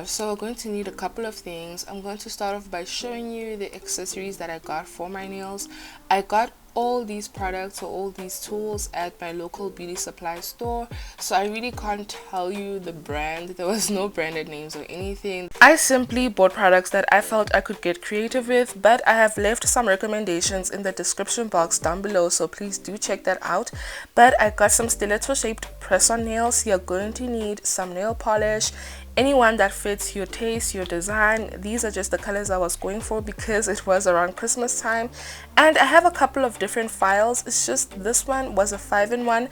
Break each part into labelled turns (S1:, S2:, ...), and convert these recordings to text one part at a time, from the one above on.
S1: So we're going to need a couple of things. I'm going to start off by showing you the accessories that I got for my nails. I got all these products or all these tools at my local beauty supply store, so I really can't tell you the brand. There was no branded names or anything. I simply bought products that I felt I could get creative with, but I have left some recommendations in the description box down below, so please do check that out. But I got some stiletto shaped press-on nails. You're going to need some nail polish, anyone that fits your taste, your design. These are just the colors I was going for because it was around Christmas time, and I have a couple of different files. It's just this one was a 5-in-1.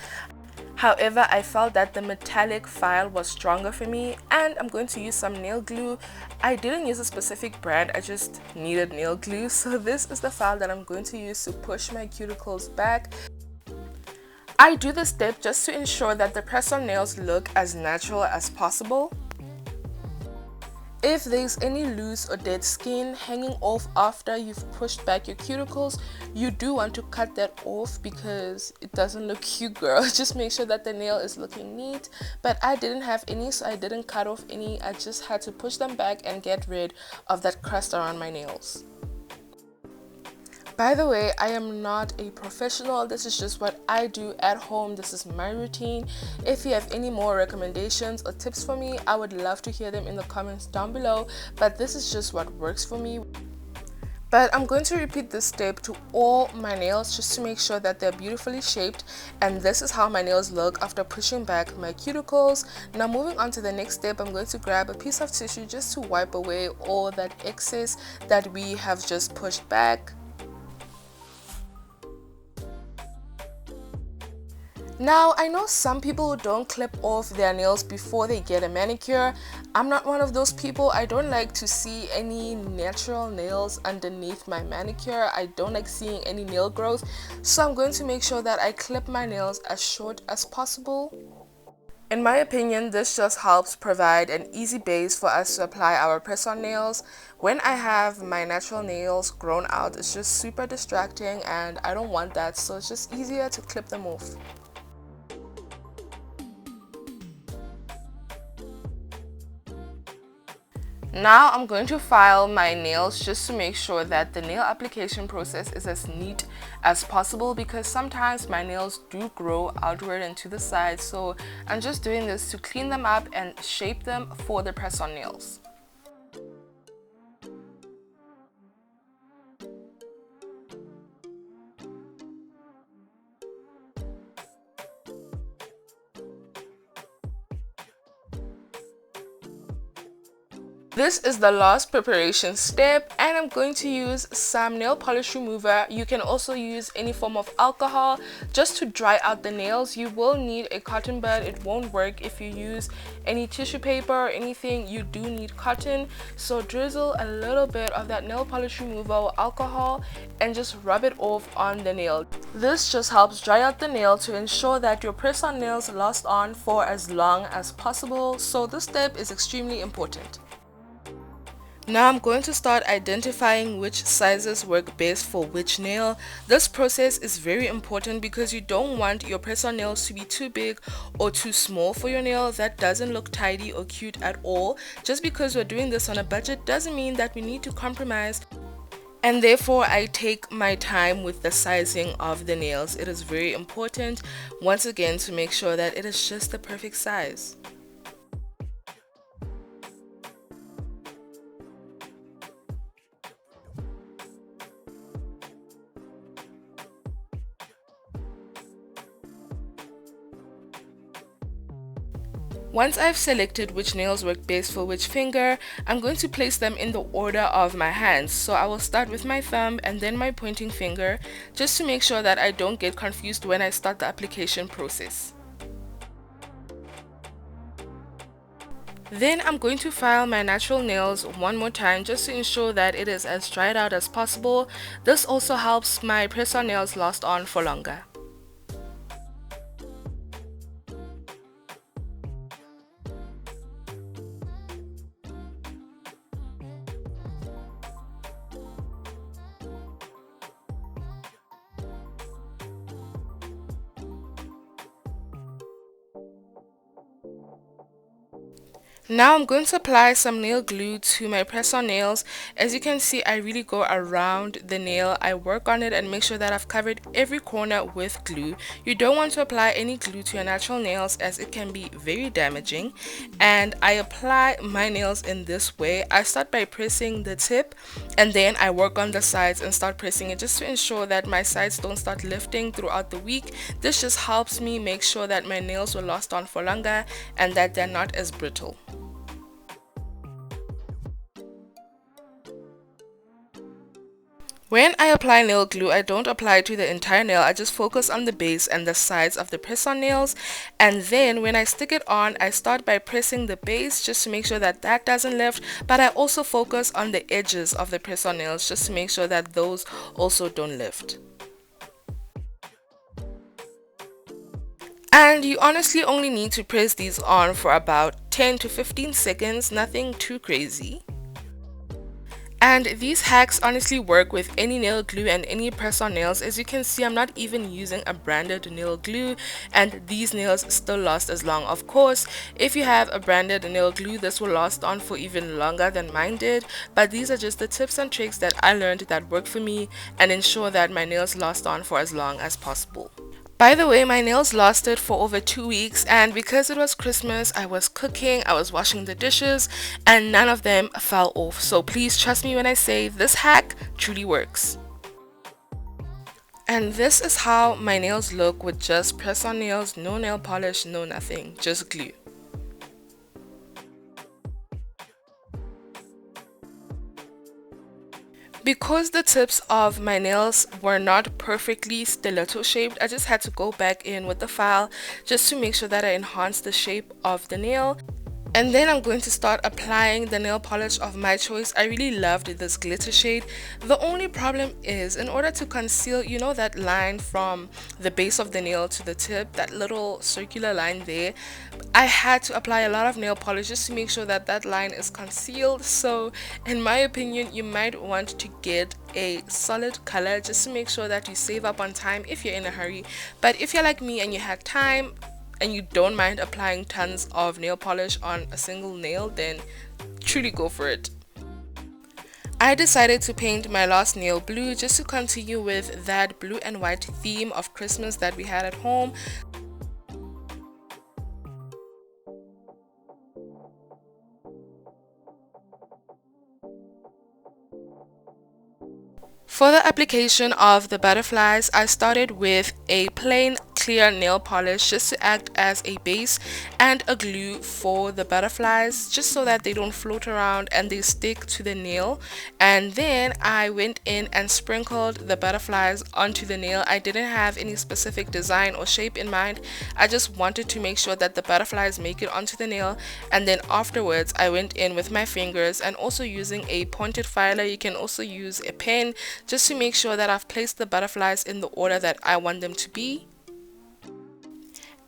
S1: However, I felt that the metallic file was stronger for me, and I'm going to use some nail glue. I didn't use a specific brand, I just needed nail glue, so this is the file that I'm going to use to push my cuticles back. I do this step just to ensure that the press-on nails look as natural as possible. If there's any loose or dead skin hanging off after you've pushed back your cuticles, you do want to cut that off because it doesn't look cute, girl. Just make sure that the nail is looking neat. But I didn't have any, so I didn't cut off any. I just had to push them back and get rid of that crust around my nails. By the way, I am not a professional. This is just what I do at home. This is my routine. If you have any more recommendations or tips for me, I would love to hear them in the comments down below. But this is just what works for me. But I'm going to repeat this step to all my nails just to make sure that they're beautifully shaped. And this is how my nails look after pushing back my cuticles. Now moving on to the next step, I'm going to grab a piece of tissue just to wipe away all that excess that we have just pushed back. Now, I know some people don't clip off their nails before they get a manicure. I'm not one of those people. I don't like to see any natural nails underneath my manicure. I don't like seeing any nail growth. So I'm going to make sure that I clip my nails as short as possible. In my opinion, this just helps provide an easy base for us to apply our press-on nails. When I have my natural nails grown out, it's just super distracting and I don't want that. So it's just easier to clip them off. Now I'm going to file my nails just to make sure that the nail application process is as neat as possible, because sometimes my nails do grow outward and to the side, so I'm just doing this to clean them up and shape them for the press-on nails. This is the last preparation step, and I'm going to use some nail polish remover. You can also use any form of alcohol just to dry out the nails. You will need a cotton bud. It won't work if you use any tissue paper or anything. You do need cotton. So drizzle a little bit of that nail polish remover or alcohol and just rub it off on the nail. This just helps dry out the nail to ensure that your press-on nails last on for as long as possible. So this step is extremely important. Now I'm going to start identifying which sizes work best for which nail. This process is very important because you don't want your press-on nails to be too big or too small for your nail. That doesn't look tidy or cute at all. Just because we're doing this on a budget doesn't mean that we need to compromise. And therefore I take my time with the sizing of the nails. It is very important, once again, to make sure that it is just the perfect size. Once I've selected which nails work best for which finger, I'm going to place them in the order of my hands. So I will start with my thumb and then my pointing finger, just to make sure that I don't get confused when I start the application process. Then I'm going to file my natural nails one more time just to ensure that it is as dried out as possible. This also helps my press-on nails last on for longer. Now I'm going to apply some nail glue to my press-on nails. As you can see, I really go around the nail. I work on it and make sure that I've covered every corner with glue. You don't want to apply any glue to your natural nails as it can be very damaging. And I apply my nails in this way. I start by pressing the tip and then I work on the sides and start pressing it just to ensure that my sides don't start lifting throughout the week. This just helps me make sure that my nails will last on for longer and that they're not as brittle. When I apply nail glue, I don't apply it to the entire nail. I just focus on the base and the sides of the press-on nails. And then when I stick it on, I start by pressing the base just to make sure that that doesn't lift. But I also focus on the edges of the press-on nails just to make sure that those also don't lift. And you honestly only need to press these on for about 10 to 15 seconds, nothing too crazy. And these hacks honestly work with any nail glue and any press-on nails. As you can see, I'm not even using a branded nail glue and these nails still last as long. Of course, if you have a branded nail glue, this will last on for even longer than mine did. But these are just the tips and tricks that I learned that work for me and ensure that my nails last on for as long as possible. By the way, my nails lasted for over 2 weeks, and because it was Christmas, I was cooking, I was washing the dishes, and none of them fell off. So please trust me when I say this hack truly works. And this is how my nails look with just press-on nails, no nail polish, no nothing, just glue. Because the tips of my nails were not perfectly stiletto shaped, I just had to go back in with the file just to make sure that I enhance the shape of the nail. And then I'm going to start applying the nail polish of my choice. I really loved this glitter shade. The only problem is, in order to conceal, you know that line from the base of the nail to the tip, that little circular line there, I had to apply a lot of nail polish just to make sure that that line is concealed. So in my opinion, you might want to get a solid color just to make sure that you save up on time if you're in a hurry. But if you're like me and you had time and you don't mind applying tons of nail polish on a single nail, then truly go for it. I decided to paint my last nail blue just to continue with that blue and white theme of Christmas that we had at home. For the application of the butterflies, I started with a plain clear nail polish just to act as a base and a glue for the butterflies just so that they don't float around and they stick to the nail. And then I went in and sprinkled the butterflies onto the nail. I didn't have any specific design or shape in mind. I just wanted to make sure that the butterflies make it onto the nail, and then afterwards I went in with my fingers and also using a pointed filer. You can also use a pen just to make sure that I've placed the butterflies in the order that I want them to be.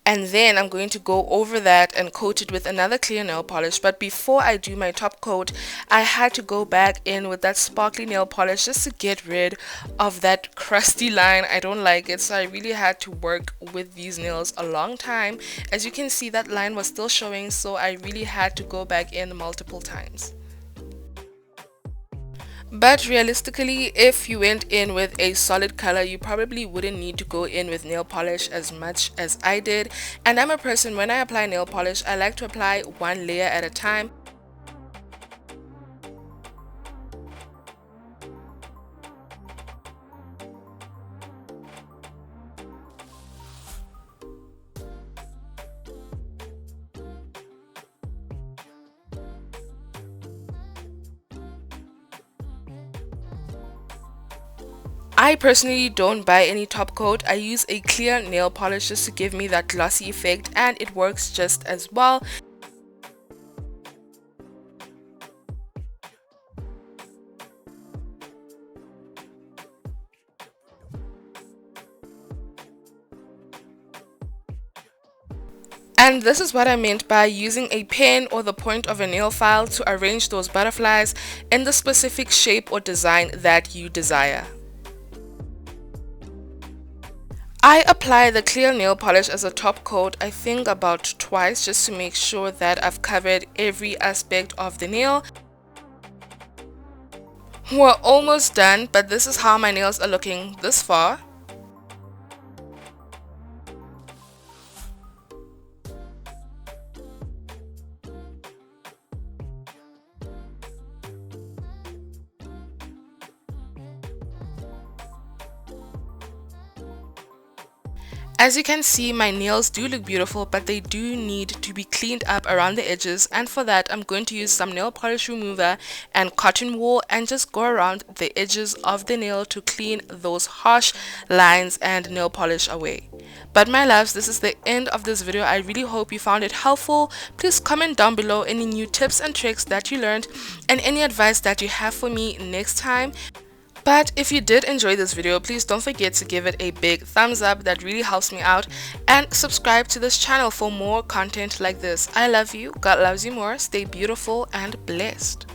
S1: And then I'm going to go over that and coat it with another clear nail polish. But before I do my top coat, I had to go back in with that sparkly nail polish just to get rid of that crusty line. I don't like it, so I really had to work with these nails a long time. As you can see, that line was still showing, so I really had to go back in multiple times. But realistically, if you went in with a solid color, you probably wouldn't need to go in with nail polish as much as I did. And I'm a person, when I apply nail polish, I like to apply one layer at a time. I personally don't buy any top coat. I use a clear nail polish just to give me that glossy effect, and it works just as well. And this is what I meant by using a pen or the point of a nail file to arrange those butterflies in the specific shape or design that you desire. I apply the clear nail polish as a top coat, I think about twice, just to make sure that I've covered every aspect of the nail. We're almost done, but this is how my nails are looking this far. As you can see, my nails do look beautiful, but they do need to be cleaned up around the edges, and for that I'm going to use some nail polish remover and cotton wool and just go around the edges of the nail to clean those harsh lines and nail polish away. But my loves, this is the end of this video. I really hope you found it helpful. Please comment down below any new tips and tricks that you learned and any advice that you have for me next time. But if you did enjoy this video, please don't forget to give it a big thumbs up. That really helps me out. And subscribe to this channel for more content like this. I love you. God loves you more. Stay beautiful and blessed.